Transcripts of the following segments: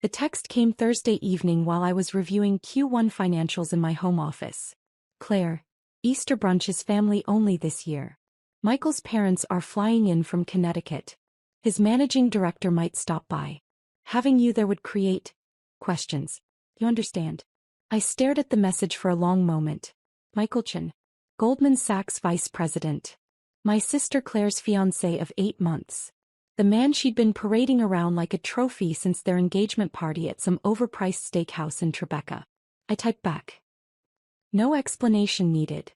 The text came Thursday evening while I was reviewing Q1 financials in my home office. Claire, Easter brunch is family only this year. Michael's parents are flying in from Connecticut. His managing director might stop by. Having you there would create questions. You understand? I stared at the message for a long moment. Michael Chen, Goldman Sachs vice president. My sister Claire's fiancé of 8 months. The man she'd been parading around like a trophy since their engagement party at some overpriced steakhouse in Tribeca. I typed back. No explanation needed.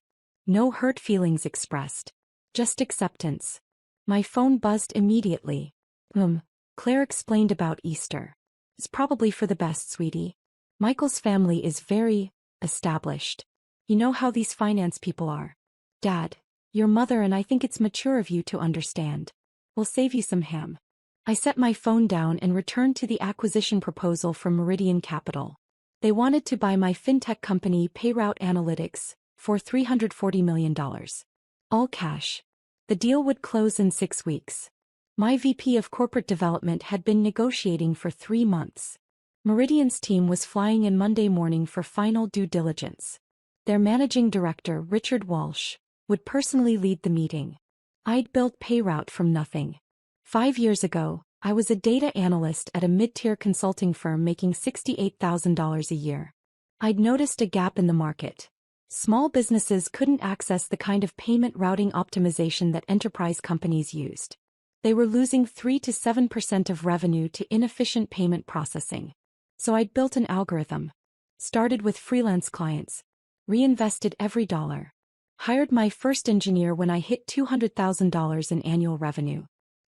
No hurt feelings expressed. Just acceptance. My phone buzzed immediately. Claire explained about Easter. It's probably for the best, sweetie. Michael's family is very established. You know how these finance people are. Dad, your mother and I think it's mature of you to understand. We'll save you some ham. I set my phone down and returned to the acquisition proposal from Meridian Capital. They wanted to buy my fintech company Payroute Analytics for $340 million. All cash. The deal would close in 6 weeks. My VP of Corporate Development had been negotiating for 3 months. Meridian's team was flying in Monday morning for final due diligence. Their managing director, Richard Walsh, would personally lead the meeting. I'd built Payroute from nothing. 5 years ago, I was a data analyst at a mid-tier consulting firm making $68,000 a year. I'd noticed a gap in the market. Small businesses couldn't access the kind of payment routing optimization that enterprise companies used. They were losing 3 to 7% of revenue to inefficient payment processing. So I'd built an algorithm. Started with freelance clients. Reinvested every dollar. Hired my first engineer when I hit $200,000 in annual revenue.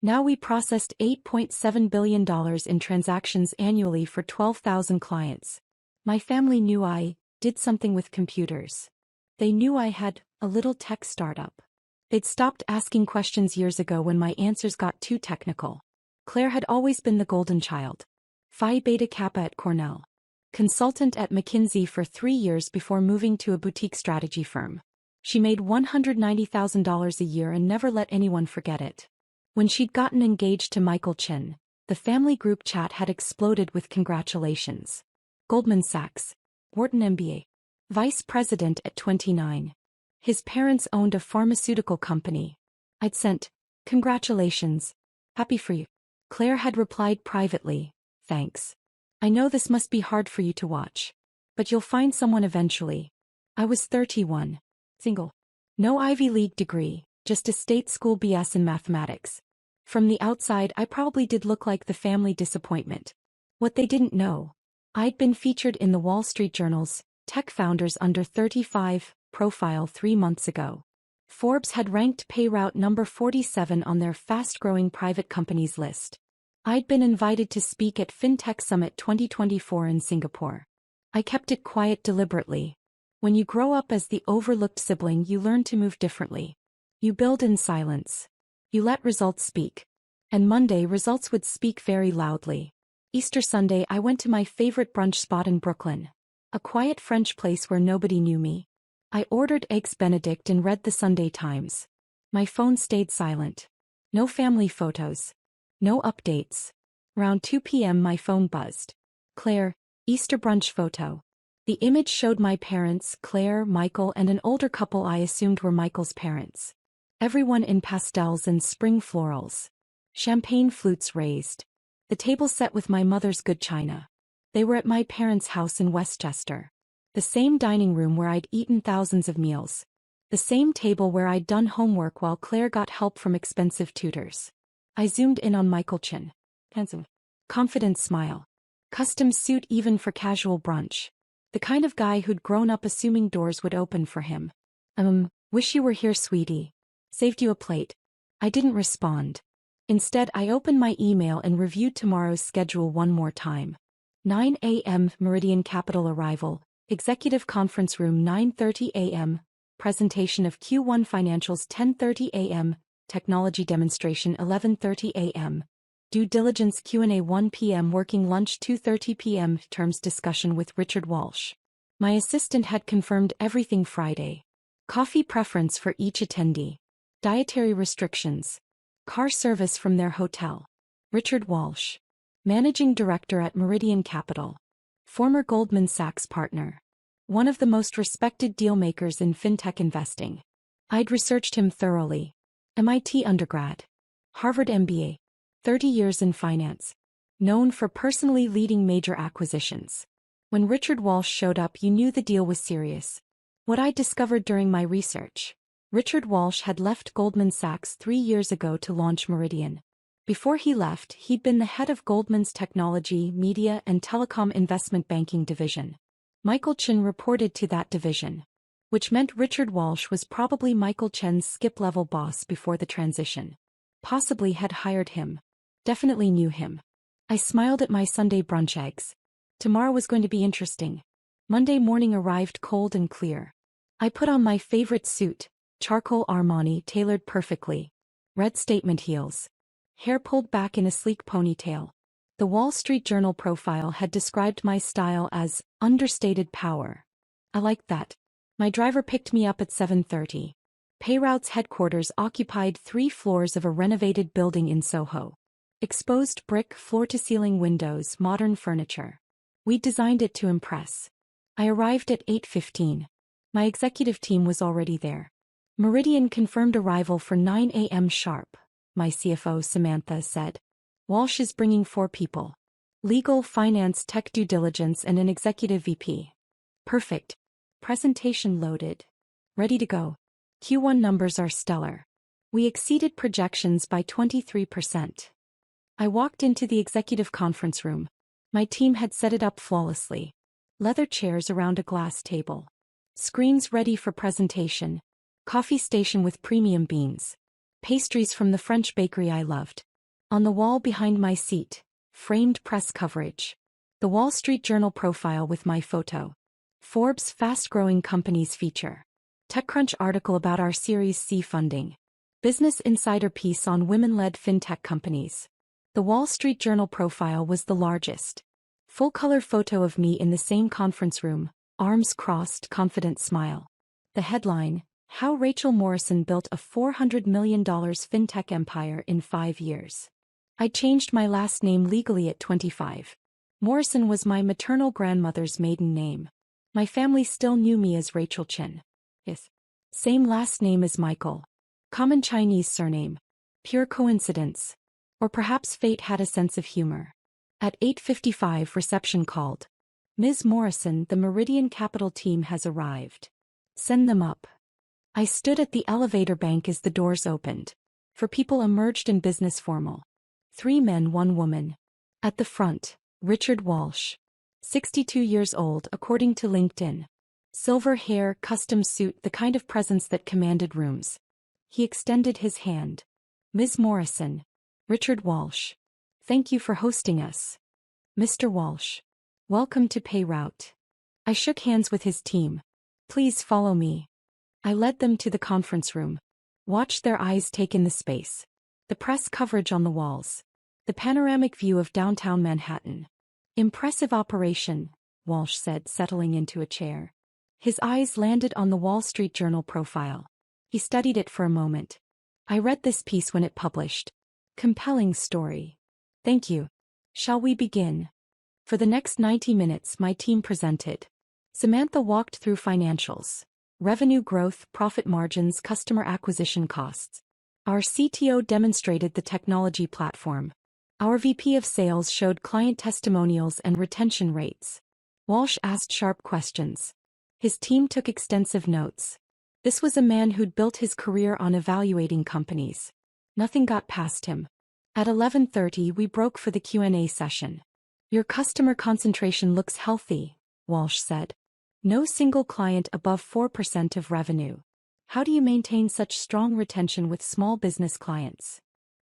Now we processed $8.7 billion in transactions annually for 12,000 clients. My family knew I did something with computers. They knew I had a little tech startup. They'd stopped asking questions years ago when my answers got too technical. Claire had always been the golden child. Phi Beta Kappa at Cornell. Consultant at McKinsey for 3 years before moving to a boutique strategy firm. She made $190,000 a year and never let anyone forget it. When she'd gotten engaged to Michael Chen, the family group chat had exploded with congratulations. Goldman Sachs, Wharton MBA. Vice president at 29. His parents owned a pharmaceutical company. I'd sent, congratulations. Happy for you. Claire had replied privately, thanks. I know this must be hard for you to watch. But you'll find someone eventually. I was 31. Single. No Ivy League degree, just a state school BS in mathematics. From the outside I probably did look like the family disappointment. What they didn't know. I'd been featured in the Wall Street Journal's Tech Founders Under 35 profile 3 months ago. Forbes had ranked Payroute number 47 on their fast-growing private companies list. I'd been invited to speak at FinTech Summit 2024 in Singapore. I kept it quiet deliberately. When you grow up as the overlooked sibling, you learn to move differently. You build in silence. You let results speak. And Monday results would speak very loudly. Easter Sunday I went to my favorite brunch spot in Brooklyn. A quiet French place where nobody knew me. I ordered eggs Benedict and read the Sunday Times. My phone stayed silent. No family photos. No updates. Around 2 p.m. my phone buzzed. Claire, Easter brunch photo. The image showed my parents, Claire, Michael, and an older couple I assumed were Michael's parents. Everyone in pastels and spring florals. Champagne flutes raised. The table set with my mother's good china. They were at my parents' house in Westchester. The same dining room where I'd eaten thousands of meals. The same table where I'd done homework while Claire got help from expensive tutors. I zoomed in on Michael Chen. Handsome. Confident smile. Custom suit even for casual brunch. The kind of guy who'd grown up assuming doors would open for him. Wish you were here, sweetie. Saved you a plate. I didn't respond. Instead, I opened my email and reviewed tomorrow's schedule one more time. 9 a.m. Meridian Capital arrival, executive conference room 9:30 a.m., presentation of Q1 financials 10:30 a.m., technology demonstration 11:30 a.m., due diligence Q&A 1 p.m., working lunch 2:30 p.m., terms discussion with Richard Walsh. My assistant had confirmed everything Friday. Coffee preference for each attendee. Dietary restrictions. Car service from their hotel. Richard Walsh. Managing Director at Meridian Capital. Former Goldman Sachs partner. One of the most respected dealmakers in fintech investing. I'd researched him thoroughly. MIT undergrad. Harvard MBA. 30 years in finance. Known for personally leading major acquisitions. When Richard Walsh showed up, you knew the deal was serious. What I discovered during my research. Richard Walsh had left Goldman Sachs 3 years ago to launch Meridian. Before he left, he'd been the head of Goldman's technology, media, and telecom investment banking division. Michael Chen reported to that division. Which meant Richard Walsh was probably Michael Chen's skip-level boss before the transition. Possibly had hired him. Definitely knew him. I smiled at my Sunday brunch eggs. Tomorrow was going to be interesting. Monday morning arrived cold and clear. I put on my favorite suit, charcoal Armani tailored perfectly. Red statement heels. Hair pulled back in a sleek ponytail. The Wall Street Journal profile had described my style as understated power. I liked that. My driver picked me up at 7:30. Payroute's headquarters occupied 3 floors of a renovated building in Soho. Exposed brick floor-to-ceiling windows, modern furniture. We designed it to impress. I arrived at 8:15. My executive team was already there. Meridian confirmed arrival for 9 a.m. sharp, my CFO Samantha said. Walsh is bringing 4 people. Legal, finance, tech due diligence, and an executive VP. Perfect. Presentation loaded. Ready to go. Q1 numbers are stellar. We exceeded projections by 23%. I walked into the executive conference room. My team had set it up flawlessly. Leather chairs around a glass table. Screens ready for presentation. Coffee station with premium beans. Pastries from the French bakery I loved. On the wall behind my seat, framed press coverage. The Wall Street Journal profile with my photo. Forbes fast-growing companies feature. TechCrunch article about our Series C funding. Business Insider piece on women-led fintech companies. The Wall Street Journal profile was the largest. Full-color photo of me in the same conference room, arms crossed, confident smile. The headline, How Rachel Morrison Built a $400 million Fintech Empire in 5 Years. I changed my last name legally at 25. Morrison was my maternal grandmother's maiden name. My family still knew me as Rachel Chen. Yes. Same last name as Michael. Common Chinese surname. Pure coincidence. Or perhaps fate had a sense of humor. At 8:55 reception called. Ms. Morrison, the Meridian Capital team has arrived. Send them up. I stood at the elevator bank as the doors opened. 4 people emerged in business formal. 3 men, 1 woman. At the front, Richard Walsh. 62 years old according to LinkedIn. Silver hair, custom suit, the kind of presence that commanded rooms. He extended his hand. Ms. Morrison. Richard Walsh. Thank you for hosting us. Mr. Walsh. Welcome to Payroute. I shook hands with his team. Please follow me. I led them to the conference room. Watched their eyes take in the space. The press coverage on the walls. The panoramic view of downtown Manhattan. Impressive operation, Walsh said, settling into a chair. His eyes landed on the Wall Street Journal profile. He studied it for a moment. I read this piece when it published. Compelling story. Thank you. Shall we begin? For the next 90 minutes my team presented. Samantha walked through financials. Revenue growth, profit margins, customer acquisition costs. Our CTO demonstrated the technology platform. Our VP of sales showed client testimonials and retention rates. Walsh asked sharp questions. His team took extensive notes. This was a man who'd built his career on evaluating companies. Nothing got past him. At 11:30 we broke for the Q&A session. Your customer concentration looks healthy, Walsh said. No single client above 4% of revenue. How do you maintain such strong retention with small business clients?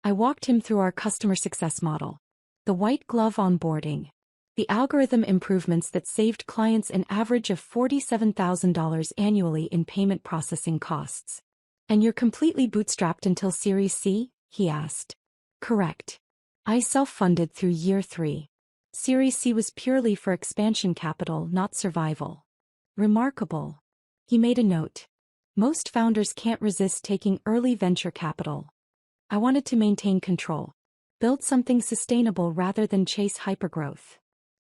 I walked him through our customer success model. The white glove onboarding. The algorithm improvements that saved clients an average of $47,000 annually in payment processing costs. And you're completely bootstrapped until Series C? He asked. Correct. I self-funded through year 3. Series C was purely for expansion capital, not survival. Remarkable. He made a note. Most founders can't resist taking early venture capital. I wanted to maintain control. Build something sustainable rather than chase hypergrowth.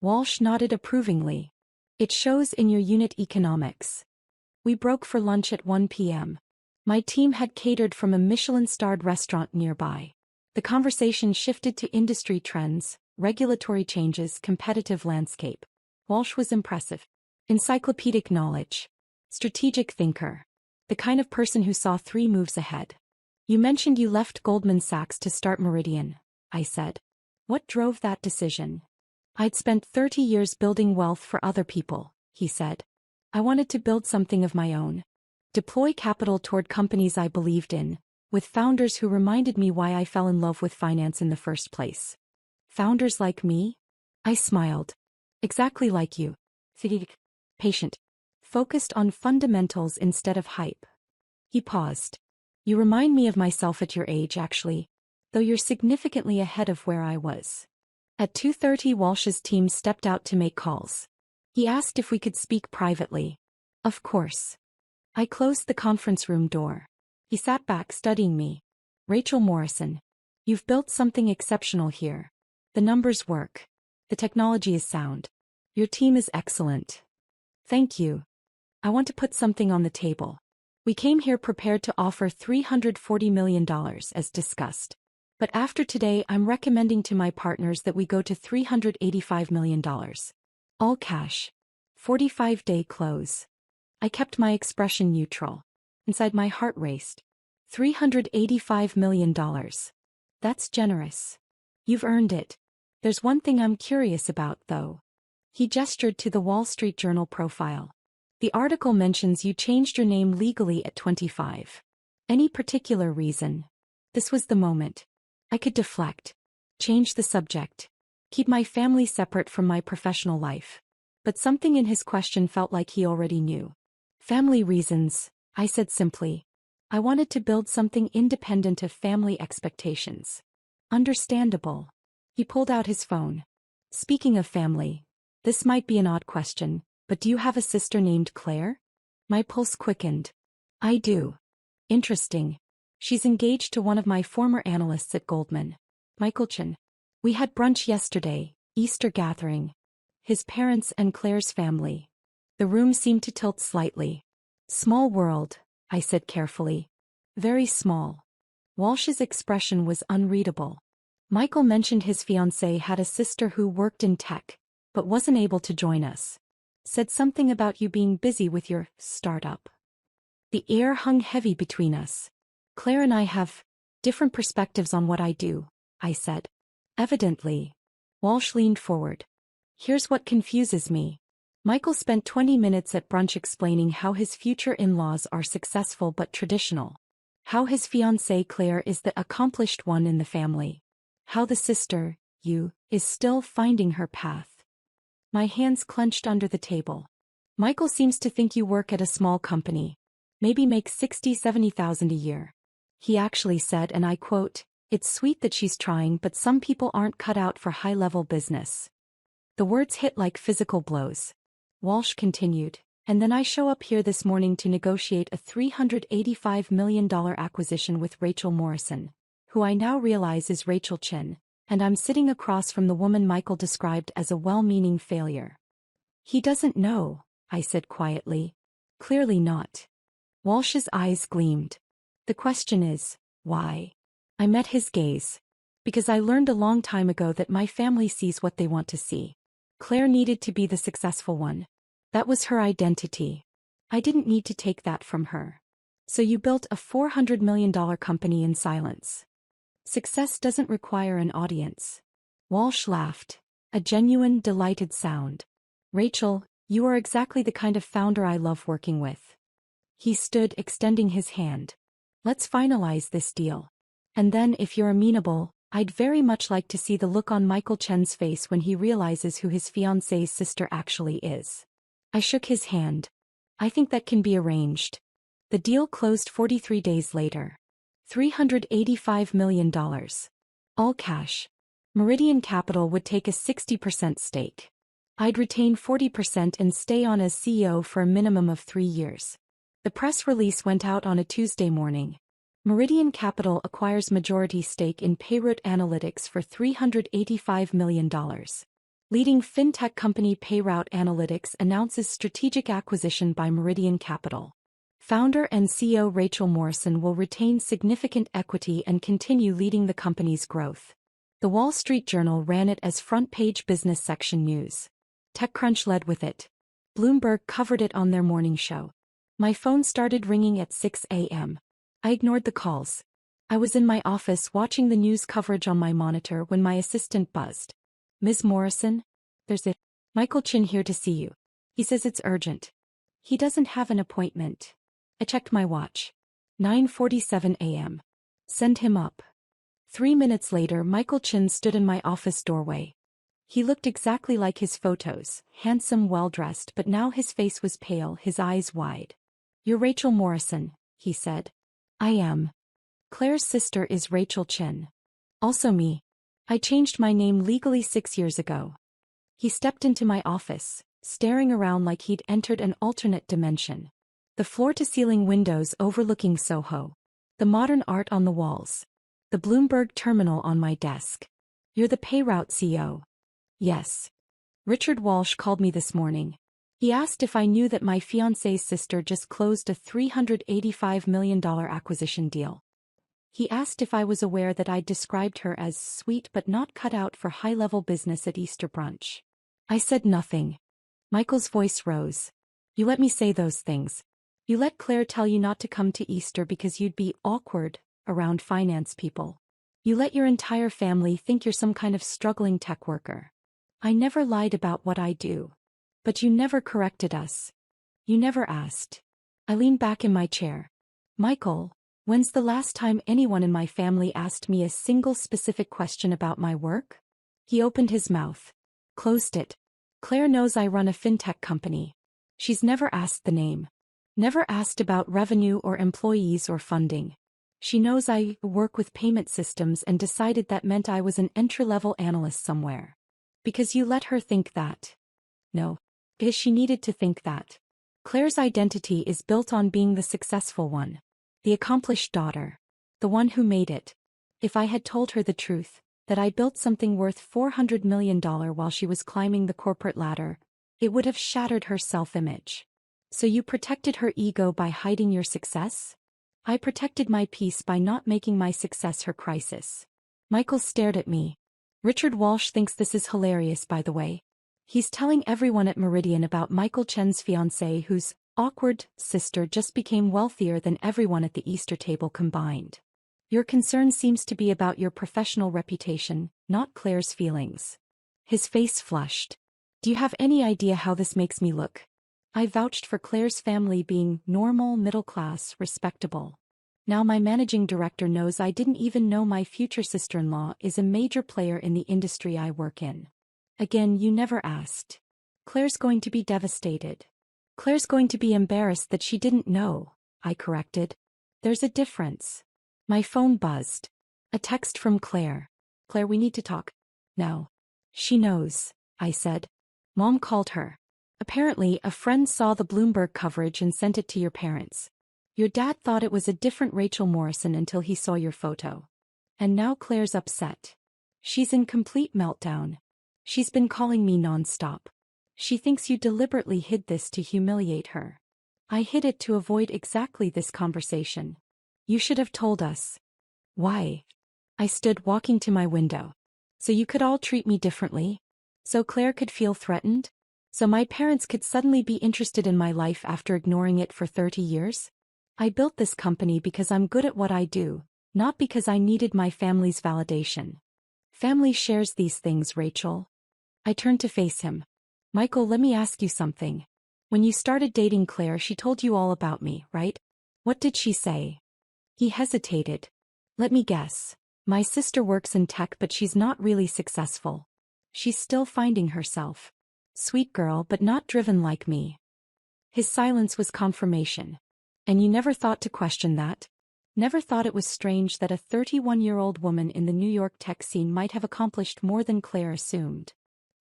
Walsh nodded approvingly. It shows in your unit economics. We broke for lunch at 1 p.m. My team had catered from a Michelin-starred restaurant nearby. The conversation shifted to industry trends, regulatory changes, competitive landscape. Walsh was impressive. Encyclopedic knowledge. Strategic thinker. The kind of person who saw 3 moves ahead. You mentioned you left Goldman Sachs to start Meridian, I said. What drove that decision? I'd spent 30 years building wealth for other people, he said. I wanted to build something of my own. Deploy capital toward companies I believed in, with founders who reminded me why I fell in love with finance in the first place. Founders like me? I smiled. Exactly like you. Patient. Focused on fundamentals instead of hype. He paused. You remind me of myself at your age, actually, though you're significantly ahead of where I was. At 2:30, Walsh's team stepped out to make calls. He asked if we could speak privately. Of course. I closed the conference room door. He sat back studying me. Rachel Morrison. You've built something exceptional here. The numbers work. The technology is sound. Your team is excellent. Thank you. I want to put something on the table. We came here prepared to offer $340 million as discussed. But after today, I'm recommending to my partners that we go to $385 million. All cash. 45-day close. I kept my expression neutral. Inside my heart raced. $385 million. That's generous. You've earned it. There's one thing I'm curious about, though. He gestured to the Wall Street Journal profile. The article mentions you changed your name legally at 25. Any particular reason? This was the moment. I could deflect. Change the subject. Keep my family separate from my professional life. But something in his question felt like he already knew. Family reasons, I said simply. I wanted to build something independent of family expectations. Understandable. He pulled out his phone. Speaking of family, this might be an odd question, but do you have a sister named Claire? My pulse quickened. I do. Interesting. She's engaged to one of my former analysts at Goldman, Michael Chen. We had brunch yesterday, Easter gathering. His parents and Claire's family. The room seemed to tilt slightly. Small world, I said carefully. Very small. Walsh's expression was unreadable. Michael mentioned his fiancé had a sister who worked in tech, but wasn't able to join us. Said something about you being busy with your startup. The air hung heavy between us. Claire and I have different perspectives on what I do, I said. Evidently. Walsh leaned forward. Here's what confuses me. Michael spent 20 minutes at brunch explaining how his future in-laws are successful but traditional. How his fiancée Claire is the accomplished one in the family. How the sister, you, is still finding her path. My hands clenched under the table. Michael seems to think you work at a small company. Maybe make $60,000-70,000 a year. He actually said, and I quote, "It's sweet that she's trying, but some people aren't cut out for high-level business." The words hit like physical blows. Walsh continued, and then I show up here this morning to negotiate a $385 million acquisition with Rachel Morrison, who I now realize is Rachel Chen, and I'm sitting across from the woman Michael described as a well-meaning failure. He doesn't know, I said quietly. Clearly not. Walsh's eyes gleamed. The question is, why? I met his gaze. Because I learned a long time ago that my family sees what they want to see. Claire needed to be the successful one. That was her identity. I didn't need to take that from her. So you built a $400 million company in silence. Success doesn't require an audience. Walsh laughed. A genuine, delighted sound. Rachel, you are exactly the kind of founder I love working with. He stood, extending his hand. Let's finalize this deal. And then, if you're amenable, I'd very much like to see the look on Michael Chen's face when he realizes who his fiancée's sister actually is. I shook his hand. I think that can be arranged. The deal closed 43 days later. $385 million. All cash. Meridian Capital would take a 60% stake. I'd retain 40% and stay on as CEO for a minimum of 3 years. The press release went out on a Tuesday morning. Meridian Capital acquires majority stake in Payroute Analytics for $385 million. Leading fintech company Payroute Analytics announces strategic acquisition by Meridian Capital. Founder and CEO Rachel Morrison will retain significant equity and continue leading the company's growth. The Wall Street Journal ran it as front-page business section news. TechCrunch led with it. Bloomberg covered it on their morning show. My phone started ringing at 6 a.m. I ignored the calls. I was in my office watching the news coverage on my monitor when my assistant buzzed. "Ms. Morrison? There's a Michael Chin here to see you. He says it's urgent. He doesn't have an appointment." I checked my watch. 9:47 a.m. Send him up. 3 minutes later, Michael Chin stood in my office doorway. He looked exactly like his photos, handsome, well-dressed, but now his face was pale, his eyes wide. "You're Rachel Morrison," he said. "I am. Claire's sister is Rachel Chin. Also me. I changed my name legally 6 years ago." He stepped into my office, staring around like he'd entered an alternate dimension. The floor-to-ceiling windows overlooking Soho. The modern art on the walls. The Bloomberg terminal on my desk. "You're the Payroute CEO." "Yes. Richard Walsh called me this morning. He asked if I knew that my fiancé's sister just closed a $385 million acquisition deal. He asked if I was aware that I'd described her as sweet but not cut out for high-level business at Easter brunch." I said nothing. Michael's voice rose. "You let me say those things. You let Claire tell you not to come to Easter because you'd be awkward around finance people. You let your entire family think you're some kind of struggling tech worker. I never lied about what I do. But you never corrected us. You never asked." I leaned back in my chair. "Michael, when's the last time anyone in my family asked me a single specific question about my work?" He opened his mouth. Closed it. "Claire knows I run a fintech company. She's never asked the name. Never asked about revenue or employees or funding. She knows I work with payment systems and decided that meant I was an entry-level analyst somewhere. Because you let her think that." "No. Because she needed to think that. Claire's identity is built on being the successful one. The accomplished daughter. The one who made it. If I had told her the truth, that I built something worth $400 million while she was climbing the corporate ladder, it would have shattered her self-image. So you protected her ego by hiding your success? I protected my peace by not making my success her crisis." Michael stared at me. "Richard Walsh thinks this is hilarious, by the way. He's telling everyone at Meridian about Michael Chen's fiancée whose awkward sister just became wealthier than everyone at the Easter table combined. Your concern seems to be about your professional reputation, not Claire's feelings." His face flushed. "Do you have any idea how this makes me look? I vouched for Claire's family being normal, middle-class, respectable. Now my managing director knows I didn't even know my future sister-in-law is a major player in the industry I work in. Again, you never asked. Claire's going to be devastated. Claire's going to be embarrassed that she didn't know," I corrected. "There's a difference." My phone buzzed. A text from Claire. "Claire, we need to talk. Now." "She knows," I said. "Mom called her. Apparently, a friend saw the Bloomberg coverage and sent it to your parents. Your dad thought it was a different Rachel Morrison until he saw your photo. And now Claire's upset. She's in complete meltdown. She's been calling me non-stop. She thinks you deliberately hid this to humiliate her. I hid it to avoid exactly this conversation. You should have told us." "Why?" I stood walking to my window. "So you could all treat me differently? So Claire could feel threatened? So my parents could suddenly be interested in my life after ignoring it for 30 years? I built this company because I'm good at what I do, not because I needed my family's validation. Family shares these things, Rachel." I turned to face him. "Michael, let me ask you something. When you started dating Claire, she told you all about me, right? What did she say?" He hesitated. "Let me guess. My sister works in tech, but she's not really successful. She's still finding herself. Sweet girl, but not driven like me." His silence was confirmation. "And you never thought to question that? Never thought it was strange that a 31-year-old woman in the New York tech scene might have accomplished more than Claire assumed?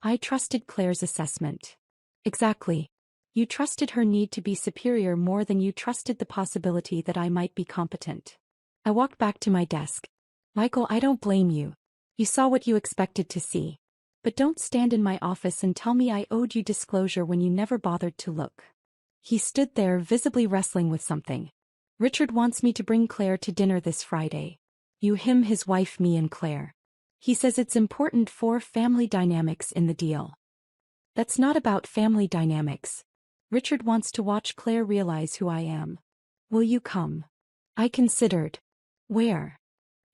I trusted Claire's assessment." "Exactly. You trusted her need to be superior more than you trusted the possibility that I might be competent. I walked back to my desk. Michael, I don't blame you. You saw what you expected to see. But don't stand in my office and tell me I owed you disclosure when you never bothered to look. He stood there visibly wrestling with something. Richard wants me to bring Claire to dinner this Friday. You, him, his wife, me and Claire. He says it's important for family dynamics in the deal. That's not about family dynamics. Richard wants to watch Claire realize who I am. Will you come? I considered. Where?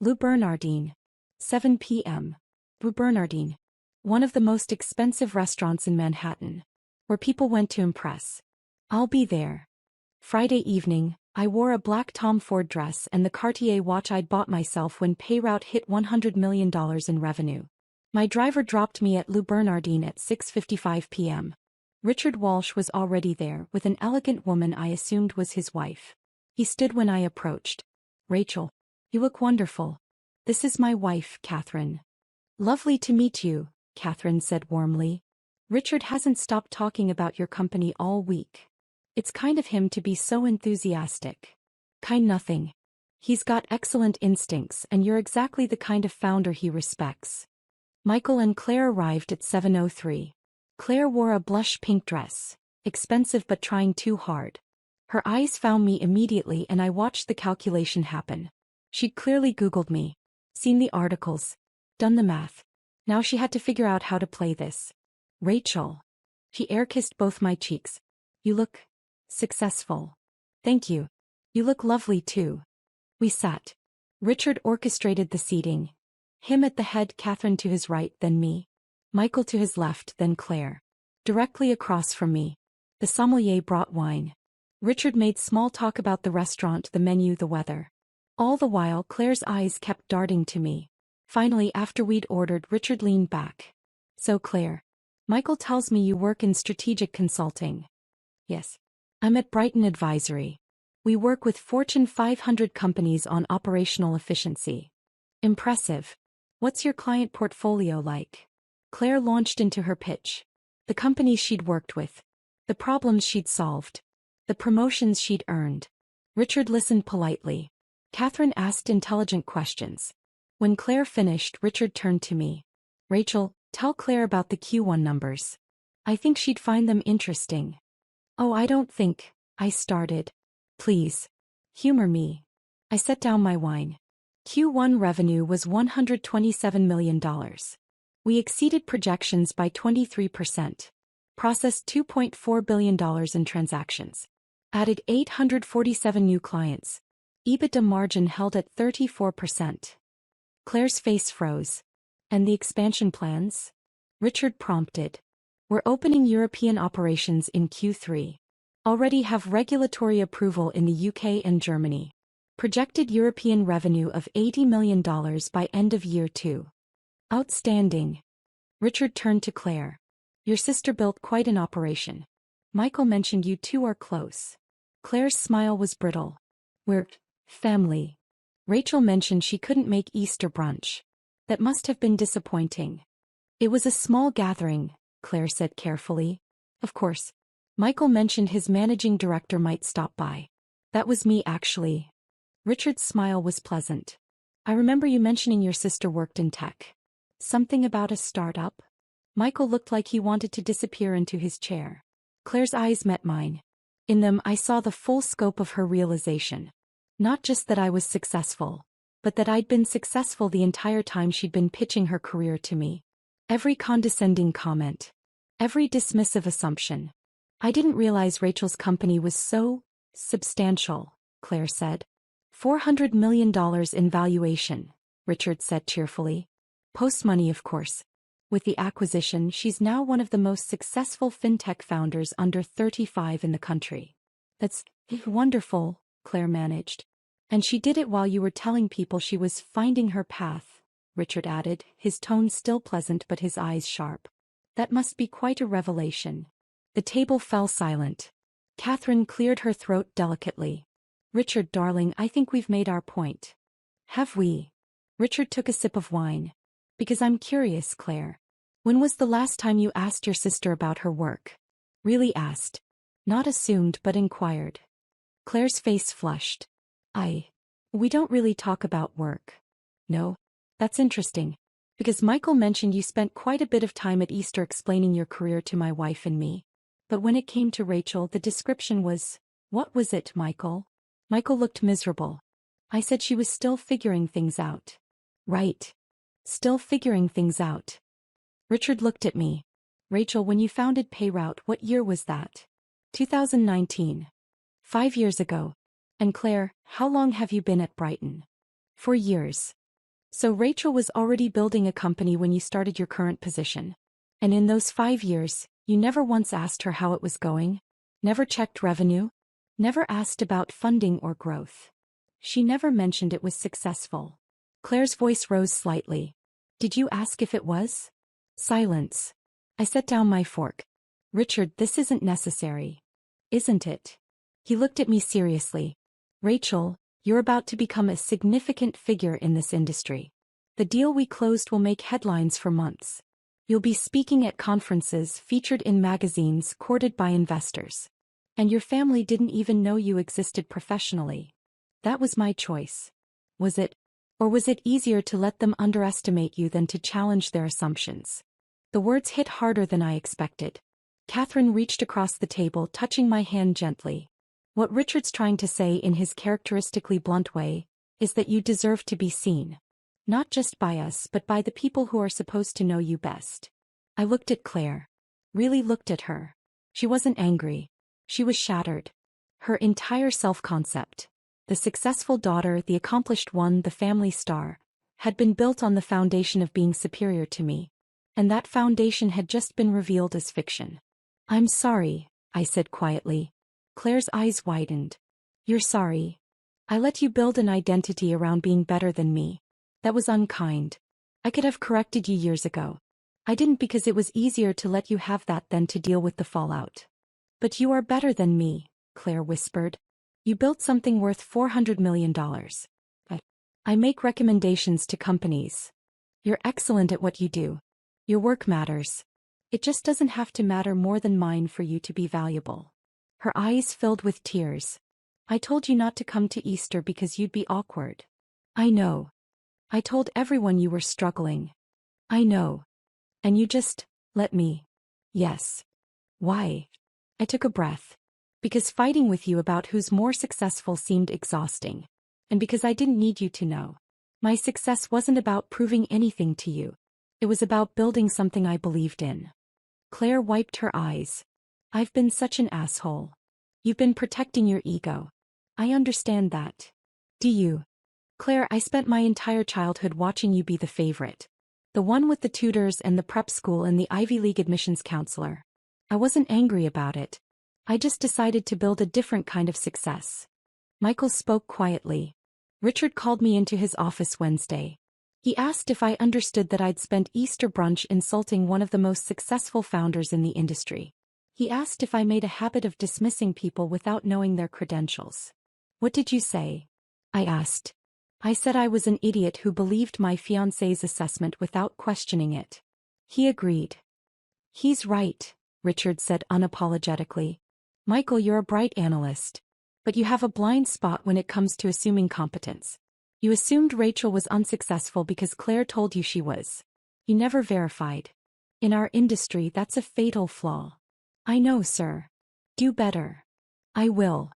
Le Bernardin. 7 p.m. Le Bernardin. One of the most expensive restaurants in Manhattan. Where people went to impress. I'll be there. Friday evening, I wore a black Tom Ford dress and the Cartier watch I'd bought myself when Payroute hit $100 million in revenue. My driver dropped me at Le Bernardin at 6:55 p.m. Richard Walsh was already there with an elegant woman I assumed was his wife. He stood when I approached. Rachel, you look wonderful. This is my wife, Catherine. Lovely to meet you, Catherine said warmly. Richard hasn't stopped talking about your company all week. It's kind of him to be so enthusiastic. Kind nothing. He's got excellent instincts and you're exactly the kind of founder he respects. Michael and Claire arrived at 7:03. Claire wore a blush pink dress, expensive but trying too hard. Her eyes found me immediately and I watched the calculation happen. She'd clearly Googled me, seen the articles, done the math. Now she had to figure out how to play this. Rachel. She air-kissed both my cheeks. You look successful. Thank you. You look lovely too. We sat. Richard orchestrated the seating. Him at the head, Catherine to his right, then me. Michael to his left, then Claire. Directly across from me. The sommelier brought wine. Richard made small talk about the restaurant, the menu, the weather. All the while Claire's eyes kept darting to me. Finally, after we'd ordered, Richard leaned back. So Claire. Michael tells me you work in strategic consulting. Yes. I'm at Brighton Advisory. We work with Fortune 500 companies on operational efficiency. Impressive. What's your client portfolio like? Claire launched into her pitch. The companies she'd worked with. The problems she'd solved. The promotions she'd earned. Richard listened politely. Catherine asked intelligent questions. When Claire finished, Richard turned to me. Rachel, tell Claire about the Q1 numbers. I think she'd find them interesting. Oh, I don't think, I started. Please. Humor me. I set down my wine. Q1 revenue was $127 million. We exceeded projections by 23%. Processed $2.4 billion in transactions. Added 847 new clients. EBITDA margin held at 34%. Claire's face froze. And the expansion plans? Richard prompted. We're opening European operations in Q3. Already have regulatory approval in the UK and Germany. Projected European revenue of $80 million by end of year 2. Outstanding. Richard turned to Claire. Your sister built quite an operation. Michael mentioned you two are close. Claire's smile was brittle. We're family. Rachel mentioned she couldn't make Easter brunch. That must have been disappointing. It was a small gathering, Claire said carefully. Of course. Michael mentioned his managing director might stop by. That was me actually. Richard's smile was pleasant. I remember you mentioning your sister worked in tech. Something about a startup? Michael looked like he wanted to disappear into his chair. Claire's eyes met mine. In them I saw the full scope of her realization. Not just that I was successful, but that I'd been successful the entire time she'd been pitching her career to me. Every condescending comment. Every dismissive assumption. I didn't realize Rachel's company was so substantial, Claire said. $400 million in valuation, Richard said cheerfully. Post-money, of course. With the acquisition, she's now one of the most successful fintech founders under 35 in the country. That's wonderful, Claire managed. And she did it while you were telling people she was finding her path, Richard added, his tone still pleasant but his eyes sharp. That must be quite a revelation. The table fell silent. Catherine cleared her throat delicately. Richard, darling, I think we've made our point. Have we? Richard took a sip of wine. Because I'm curious, Claire. When was the last time you asked your sister about her work? Really asked. Not assumed but inquired. Claire's face flushed. We don't really talk about work. No? That's interesting. Because Michael mentioned you spent quite a bit of time at Easter explaining your career to my wife and me. But when it came to Rachel, the description was, what was it, Michael? Michael looked miserable. I said she was still figuring things out. Right. Still figuring things out. Richard looked at me. Rachel, when you founded Payroute, what year was that? 2019. 5 years ago. And Claire, how long have you been at Brighton? 4 years. So Rachel was already building a company when you started your current position. And in those 5 years, you never once asked her how it was going? Never checked revenue? Never asked about funding or growth? She never mentioned it was successful. Claire's voice rose slightly. Did you ask if it was? Silence. I set down my fork. Richard, this isn't necessary. Isn't it? He looked at me seriously. Rachel, you're about to become a significant figure in this industry. The deal we closed will make headlines for months. You'll be speaking at conferences, featured in magazines, courted by investors. And your family didn't even know you existed professionally. That was my choice. Was it? Or was it easier to let them underestimate you than to challenge their assumptions? The words hit harder than I expected. Catherine reached across the table, touching my hand gently. What Richard's trying to say in his characteristically blunt way is that you deserve to be seen. Not just by us but by the people who are supposed to know you best. I looked at Claire. Really looked at her. She wasn't angry. She was shattered. Her entire self-concept, the successful daughter, the accomplished one, the family star, had been built on the foundation of being superior to me. And that foundation had just been revealed as fiction. I'm sorry, I said quietly. Claire's eyes widened. You're sorry. I let you build an identity around being better than me. That was unkind. I could have corrected you years ago. I didn't because it was easier to let you have that than to deal with the fallout. But you are better than me, Claire whispered. You built something worth $400 million. I make recommendations to companies. You're excellent at what you do. Your work matters. It just doesn't have to matter more than mine for you to be valuable. Her eyes filled with tears. I told you not to come to Easter because you'd be awkward. I know. I told everyone you were struggling. I know. And you just let me. Yes. Why? I took a breath. Because fighting with you about who's more successful seemed exhausting. And because I didn't need you to know. My success wasn't about proving anything to you. It was about building something I believed in. Claire wiped her eyes. I've been such an asshole. You've been protecting your ego. I understand that. Do you? Claire, I spent my entire childhood watching you be the favorite. The one with the tutors and the prep school and the Ivy League admissions counselor. I wasn't angry about it. I just decided to build a different kind of success. Michael spoke quietly. Richard called me into his office Wednesday. He asked if I understood that I'd spent Easter brunch insulting one of the most successful founders in the industry. He asked if I made a habit of dismissing people without knowing their credentials. What did you say? I asked. I said I was an idiot who believed my fiancé's assessment without questioning it. He agreed. He's right, Richard said unapologetically. Michael, you're a bright analyst. But you have a blind spot when it comes to assuming competence. You assumed Rachel was unsuccessful because Claire told you she was. You never verified. In our industry, that's a fatal flaw. I know, sir. Do better. I will.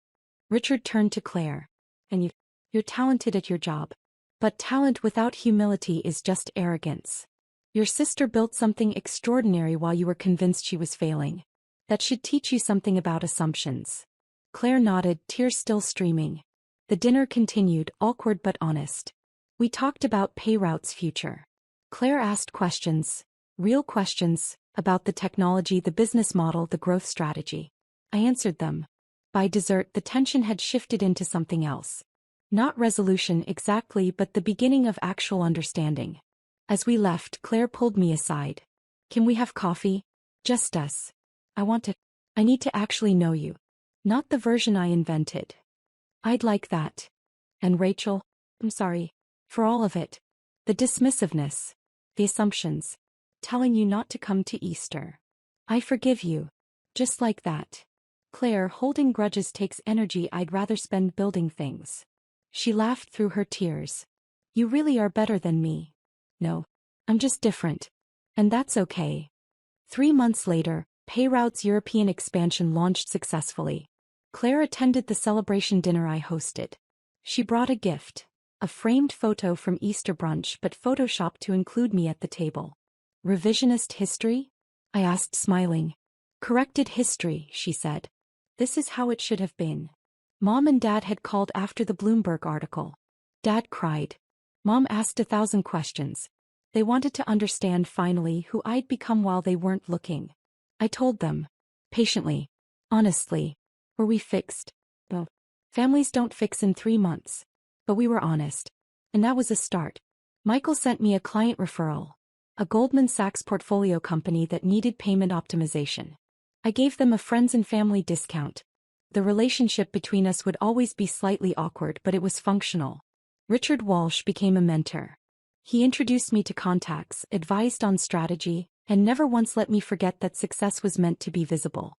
Richard turned to Claire. And you're talented at your job. But talent without humility is just arrogance. Your sister built something extraordinary while you were convinced she was failing. That should teach you something about assumptions. Claire nodded, tears still streaming. The dinner continued, awkward but honest. We talked about Payroute's future. Claire asked questions, real questions, about the technology, the business model, the growth strategy. I answered them. By dessert, the tension had shifted into something else. Not resolution exactly, but the beginning of actual understanding. As we left, Claire pulled me aside. Can we have coffee? Just us. I need to actually know you. Not the version I invented. I'd like that. And Rachel, I'm sorry. For all of it. The dismissiveness. The assumptions. Telling you not to come to Easter. I forgive you. Just like that. Claire, holding grudges takes energy I'd rather spend building things. She laughed through her tears. You really are better than me. No. I'm just different. And that's okay. 3 months later, Payrout's European expansion launched successfully. Claire attended the celebration dinner I hosted. She brought a gift. A framed photo from Easter brunch but photoshopped to include me at the table. Revisionist history? I asked, smiling. Corrected history, she said. This is how it should have been. Mom and Dad had called after the Bloomberg article. Dad cried. Mom asked 1,000 questions. They wanted to understand finally who I'd become while they weren't looking. I told them. Patiently. Honestly. Were we fixed? Well, families don't fix in 3 months. But we were honest. And that was a start. Michael sent me a client referral. A Goldman Sachs portfolio company that needed payment optimization. I gave them a friends and family discount. The relationship between us would always be slightly awkward, but it was functional. Richard Walsh became a mentor. He introduced me to contacts, advised on strategy, and never once let me forget that success was meant to be visible.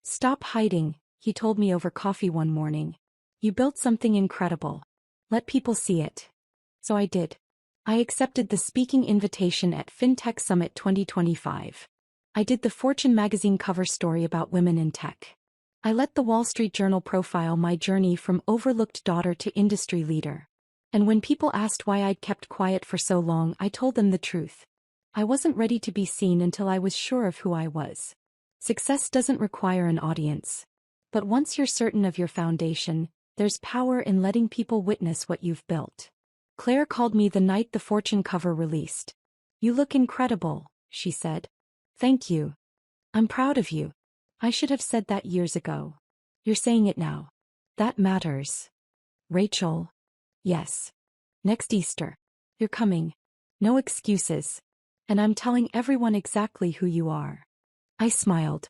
Stop hiding, he told me over coffee one morning. You built something incredible. Let people see it. So I did. I accepted the speaking invitation at FinTech Summit 2025. I did the Fortune magazine cover story about women in tech. I let the Wall Street Journal profile my journey from overlooked daughter to industry leader. And when people asked why I'd kept quiet for so long, I told them the truth. I wasn't ready to be seen until I was sure of who I was. Success doesn't require an audience. But once you're certain of your foundation, there's power in letting people witness what you've built. Claire called me the night the Fortune cover released. You look incredible, she said. Thank you. I'm proud of you. I should have said that years ago. You're saying it now. That matters. Rachel. Yes. Next Easter. You're coming. No excuses. And I'm telling everyone exactly who you are. I smiled.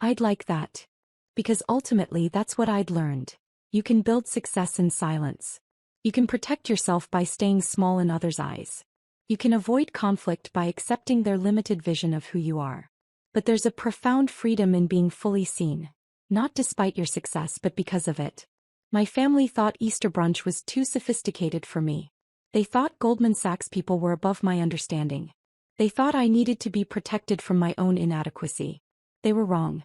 I'd like that. Because ultimately that's what I'd learned. You can build success in silence. You can protect yourself by staying small in others' eyes. You can avoid conflict by accepting their limited vision of who you are. But there's a profound freedom in being fully seen. Not despite your success but because of it. My family thought Easter brunch was too sophisticated for me. They thought Goldman Sachs people were above my understanding. They thought I needed to be protected from my own inadequacy. They were wrong.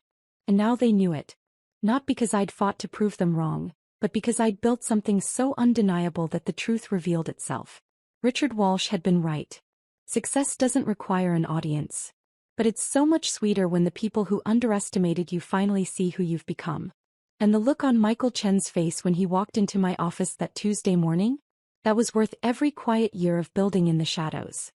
And now they knew it. Not because I'd fought to prove them wrong, but because I'd built something so undeniable that the truth revealed itself. Richard Walsh had been right. Success doesn't require an audience. But it's so much sweeter when the people who underestimated you finally see who you've become. And the look on Michael Chen's face when he walked into my office that Tuesday morning? That was worth every quiet year of building in the shadows.